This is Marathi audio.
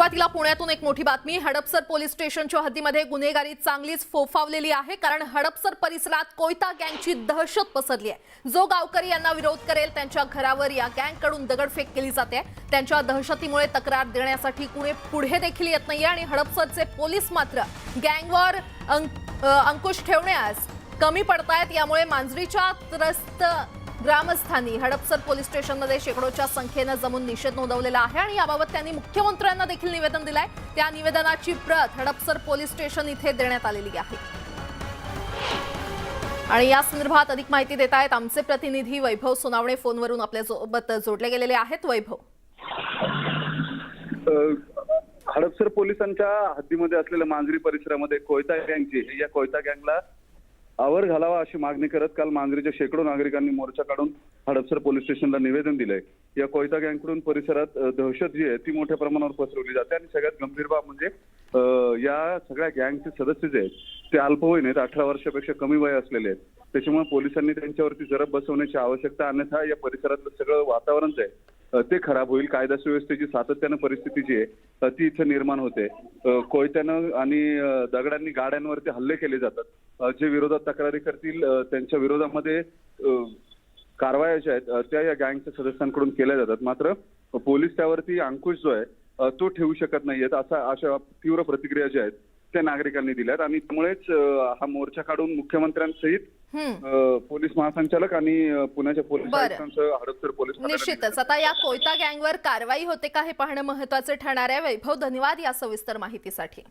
सुरुवातीला पुण्यातून एक मोठी बातमी। हडपसर पोलीस स्टेशनच्या हद्दीमध्ये गुन्हेगारी चांगलीच फोफावलेली आहे, कारण हडपसर परिसरात कोयता गँगची दहशत पसरली आहे। जो गावकरी यांना विरोध करेल त्यांच्या घरावर या गँगकडून दगडफेक केली जाते। त्यांच्या दहशतीमुळे तक्रार देण्यासाठी कुणी पुढे देखील येत नाहीये आणि हडपसरचे पोलीस मात्र गँगवर अंकुश ठेवण्यास कमी पडतायत। यामुळे मांजरीच्या त्रस्त ग्रामस्थांनी हडपसर पोलीस स्टेशनमध्ये शेकडोच्या संख्येने जमून निषेध नोंदवलेला आहे आणि याबाबत त्यांनी मुख्यमंत्र्यांना देखील निवेदन दिलंय। त्या निवेदनाची प्रत हडपसर पोलीस स्टेशन इथे देण्यात आलेली आहे आणि या संदर्भात अधिक माहिती देत आहेत आमचे प्रतिनिधी वैभव सोनावणे। फोनवरून आपल्या सोबत जोडले गेलेले आहेत। वैभव, हडपसर पोलिसांच्या हद्दीमध्ये असलेल्या मांजरी परिसरामध्ये कोयता गँगची या कोयता गँगला आवर घालावा अशी मागणी करत काल मांजरीच्या शेकडो नागरिकांनी मोर्चा काढून हडपसर पोलीस स्टेशनला निवेदन दिलंय। या कोयता गँगकडून परिसरात दहशत जी आहे ती मोठ्या प्रमाणावर पसरवली जाते आणि सगळ्यात गंभीर बाब म्हणजे या सगळ्या गँगचे सदस्य जे आहेत ते अल्पवयीन आहेत, 18 वर्षापेक्षा कमी वय असलेले आहेत। त्याच्यामुळे पोलिसांनी त्यांच्यावरती जरब बसवण्याची आवश्यकता, अन्यथा या परिसरातलं सगळं वातावरण जे आहे ते खराब होईल। कायदा सुव्यवस्थेची सातत्यानं परिस्थिती जी आहे ती इथे निर्माण होते। कोयत्यानं आणि दगडांनी गाड्यांवरती हल्ले केले जातात। जे विरोधात तक्रारी करतील त्यांच्या विरोधामध्ये कारवाया ज्या आहेत त्या या गँगच्या सदस्यांकडून केल्या जातात। मात्र पोलीस त्यावरती अंकुश जो आहे तो ठेवू शकत नाहीयेत अशा तीव्र प्रतिक्रिया ज्या आहेत त्या नागरिकांनी दिल्यात आणि त्यामुळेच हा मोर्चा काढून मुख्यमंत्र्यांसहित पोलीस महासंचालक आणि पुण्याच्या पोलीस आयुक्तांसह हडपसर पोलीस निश्चितच आता या कोयता गँगवर कारवाई होते का हे पाहणं महत्त्वाचे ठरणार आहे। वैभव, धन्यवाद या सविस्तर माहितीसाठी।